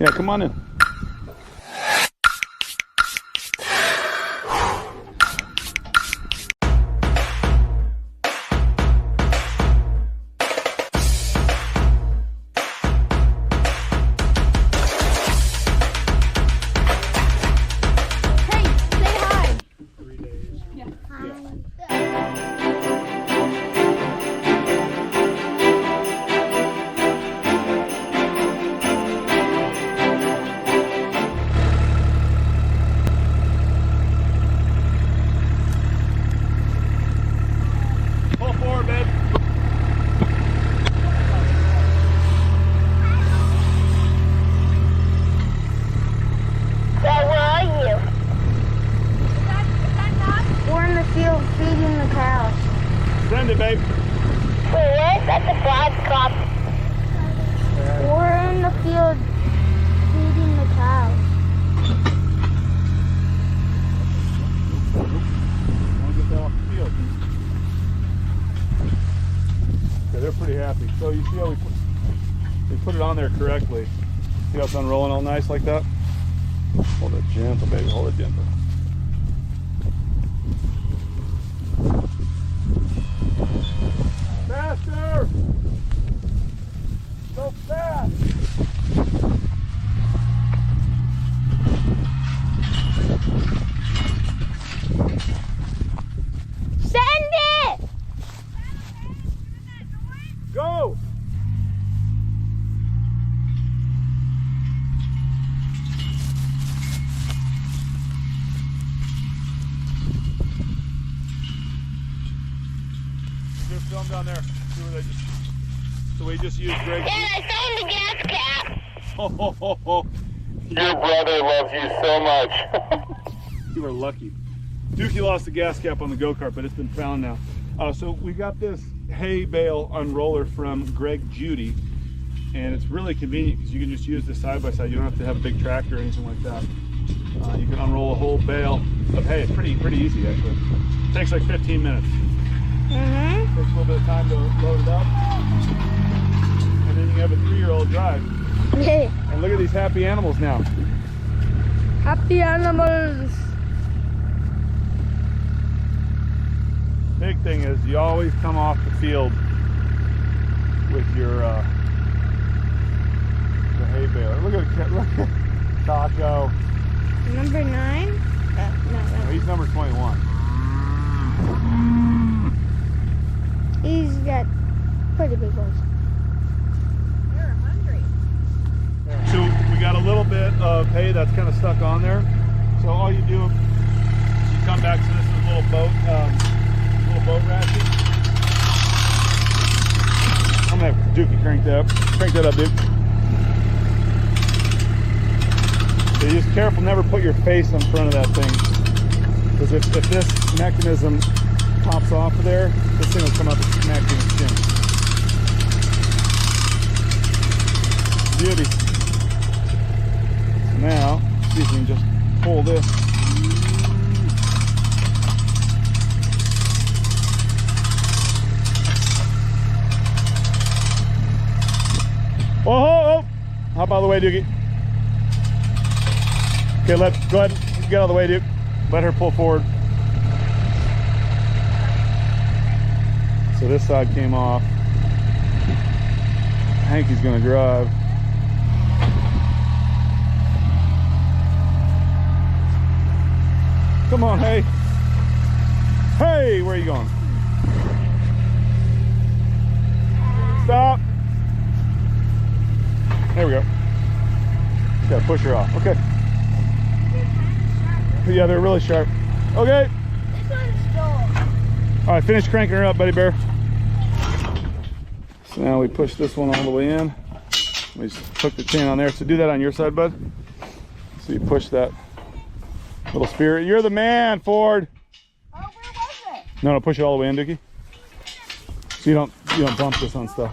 Yeah, come on in. Feeding the cows. Send it, babe. Where's at the flag cop? We're in the field feeding the cows. Want to get that off the field. Okay, they're pretty happy. So you see how we put it on there correctly. See how it's unrolling all nice like that? Hold it gentle, baby. Hold it gentle. Faster! So fast! Send it! Go! Just film down there. See where they just. So we just used Greg. Yeah, I found the gas cap. Oh. Your brother loves you so much. You were lucky. Dookie lost the gas cap on the go-kart, but it's been found now. So we got this hay bale unroller from Greg Judy, and it's really convenient because you can just use this side by side. You don't have to have a big tractor or anything like that. You can unroll a whole bale of hay. It's pretty easy actually. It takes like 15 minutes. Mm-hmm. Takes a little bit of time to load it up, and then you have a 3-year-old drive. And look at these happy animals now. Happy animals. Big thing is you always come off the field with your the hay baler. Look at Taco. Number 9? No. He's number 21. He's got pretty big ones. They're hungry. So we got a little bit of hay that's kind of stuck on there. So all you do is you come back to this little boat ratchet. I'm gonna have Dookie crank that up, Duke. So you just careful, never put your face in front of that thing, because if this mechanism pops off of there, this thing will come up and smack you in the skin. Beauty. So now, see if we can just pull this. Oh! Hop out of the way, Dookie. Okay, go ahead, get out of the way, Duke. Let her pull forward. So this side came off. Hankey's gonna drive. Come on, hey. Hey, where are you going? Stop. There we go. Just gotta push her off. Okay. Yeah, they're really sharp. Okay. This one's dull. All right, finish cranking her up, buddy bear. So now we push this one all the way in. We just hook the chain on there. So do that on your side, bud. So you push that little spirit. You're the man, Ford. Oh, where was it? No, push it all the way in, Dookie. So you don't bump this on stuff.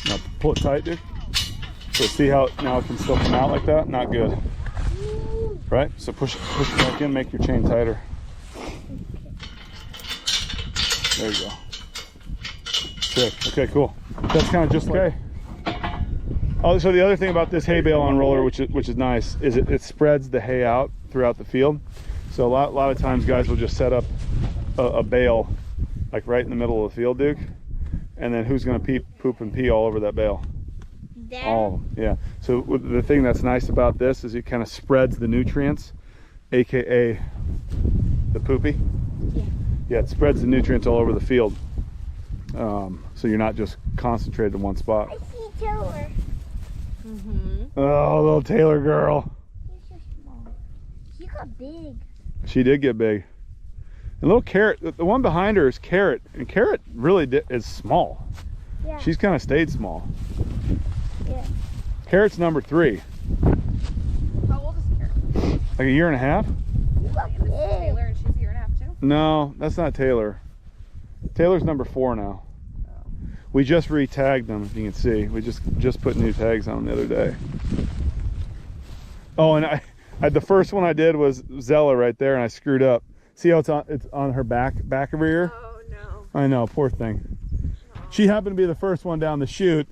Now pull it tight, dude. So see how now it can still come out like that? Not good. Right? So push it back in, make your chain tighter. There you go. Sick. Okay, cool. That's kind of just like, okay. Oh, so the other thing about this hay bale unroller, which is nice, is it spreads the hay out throughout the field. So a lot of times guys will just set up a bale like right in the middle of the field, Duke, and then who's going to poop and pee all over that bale? All, yeah. So the thing that's nice about this is it kind of spreads the nutrients, aka the poopy. Yeah, it spreads the nutrients all over the field. So you're not just concentrated in one spot. I see Taylor. Oh, little Taylor girl. She's so small. She got big. She did get big. And little Carrot, the one behind her is Carrot, and Carrot really is small. Yeah. She's kind of stayed small. Yeah. Carrot's number 3. How old is Carrot? Like a year and a half? You got This is big. Taylor, and she's a year and a half too. No, that's not Taylor. Taylor's number 4 now. We just re-tagged them, if you can see. We just put new tags on them the other day. Oh, and I the first one I did was Zella right there, and I screwed up. See how it's on her back of her ear? Oh no. I know, poor thing. She happened to be the first one down the chute.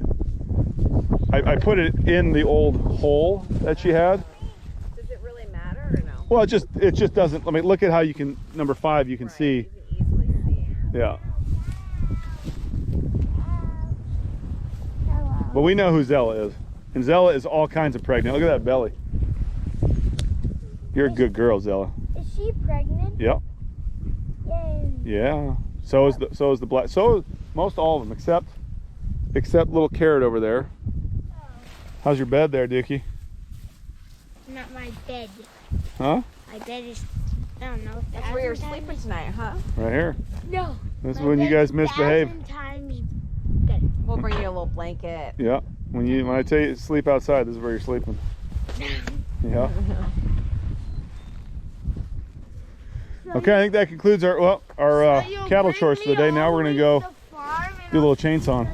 I put it in the old hole that she had. Does it really matter or no? Well, it just doesn't. I mean, look at how you can, number 5, you can Right, see. you can easily see. Yeah. But we know who Zella is. And Zella is all kinds of pregnant. Look at that belly. You're a good girl, Zella. Is she pregnant? Yep. Yay. Yeah. So is the black. So is most all of them, except little Carrot over there. How's your bed there, Dookie? Not my bed. Huh? My bed is, I don't know. That's where you're sleeping tonight, huh? Right here. No. This is My when you bed guys is misbehave. 1,000 times better. We'll bring you a little blanket. Yeah. When I tell you to sleep outside, this is where you're sleeping. Yeah. Okay, I think that concludes our cattle chores for the day. Now we're gonna go do a little chainsaw.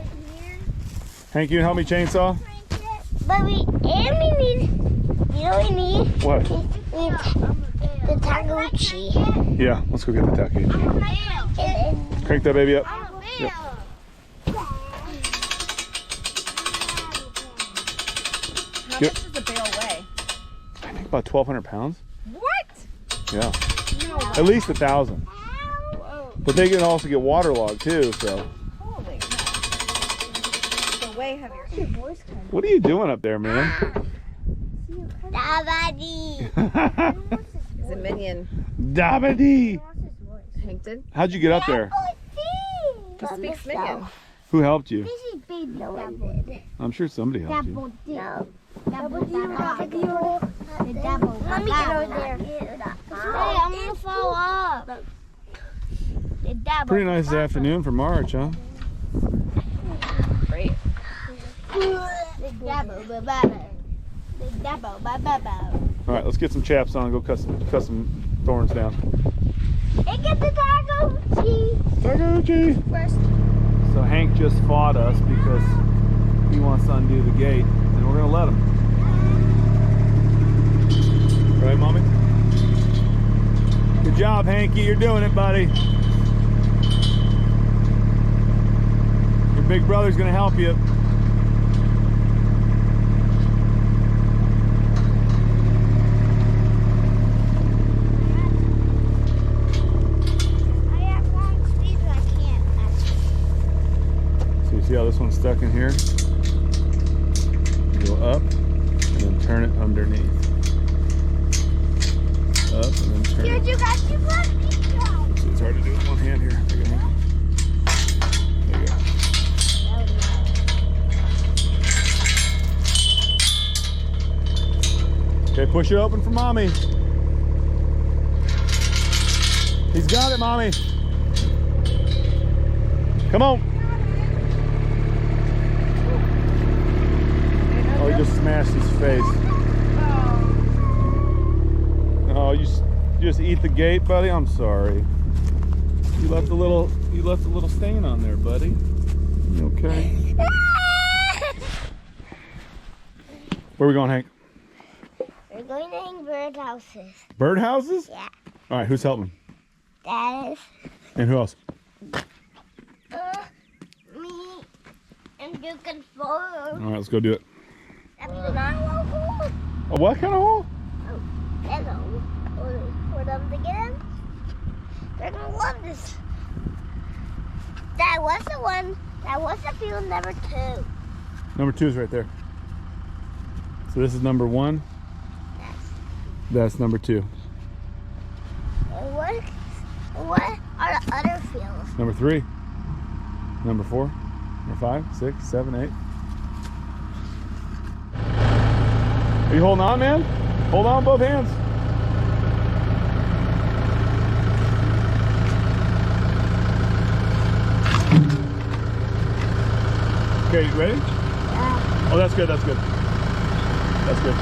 Hank, you can help me chainsaw? But we need, you know what we need? What? We need the Taguchi. Yeah, let's go get the taco. Crank that baby up. Yep. How Yep. much does a bale weigh? I think about 1,200 pounds. What? Yeah, No. at least 1,000. But they can also get waterlogged too. So, Holy no. So way heavier. what are you doing up there, man? Dabadi. It's a minion. Dabadi. Hank did? How'd you get up there? He speaks minion. Who helped you? This is baby Dabbo. I'm sure somebody helped you. Dabbo. No. Dabbo. Let me get over there. Hey, I'm gonna fall up. Pretty nice afternoon for March, huh? Great. All right, let's get some chaps on and go cut some thorns down. Hey, get the Taguchi. Taguchi! First. So Hank just fought us because he wants to undo the gate, and we're gonna let him. Right, Mommy? Good job, Hanky. You're doing it, buddy. Your big brother's gonna help you. I have long sleeves, I can't actually. So you see how this one's stuck in here? Go up, and then turn it underneath. Up, and then turn Here, it. you got two buttons. See, it's hard to do with one hand here. There you go. There you go. Okay, push it open for Mommy. He's got it, Mommy. Come on. Oh, he just smashed his face. Oh, you just eat the gate, buddy? I'm sorry. You left a little stain on there, buddy. You okay? Where are we going, Hank? We're going to hang birdhouses. Birdhouses? Yeah. All right, who's helping? That is And who else? me and Duke and Flo. All right, let's go do it. A what kind of hole? Oh, there's a hole for them to get in. They're gonna love this. That was the one. That was the field number 2. Number 2 is right there. So this is number 1. That's number 2. And what are the other fields? Number 3. Number 4. Number 5, 6, 7, 8. Are you holding on, man? Hold on both hands. Okay, you ready? Yeah. Oh, that's good, that's good. That's good.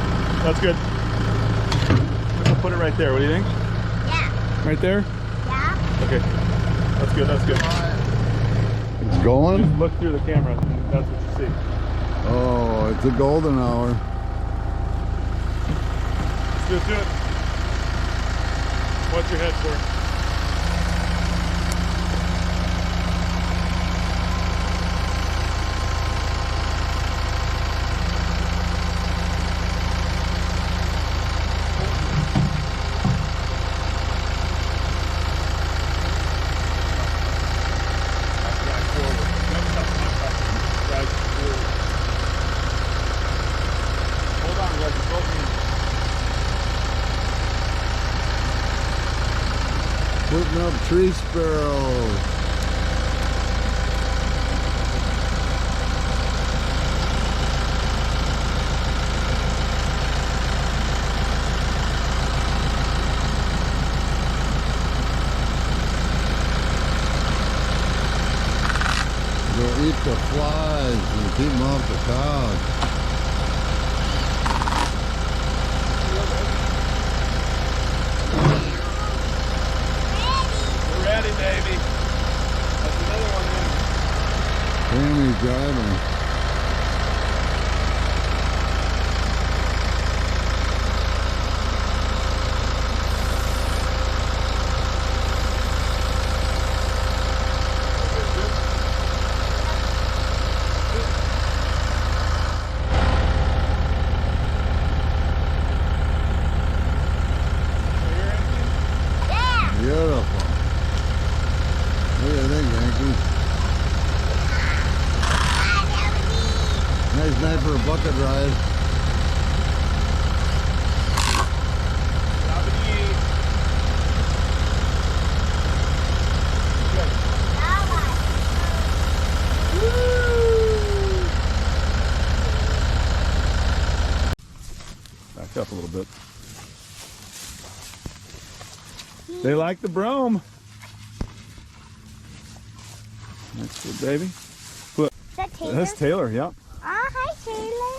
That's good. I'm gonna put it right there. What do you think? Yeah. Right there? Yeah. Okay. That's good, that's good. It's going? Just look through the camera. That's what you see. Oh, it's a golden hour. Let's do it. What's your head for? Putting up tree sparrows. They'll eat the flies and keep them off the couch. Ready, baby. That's another one then. Tammy's driving. Yeah. Beautiful. What do you think, Yankee? Nice night for a bucket ride. Back up a little bit. They like the brome. That's good, baby. Is that Taylor? That's Taylor, yeah. Oh, hi, Taylor.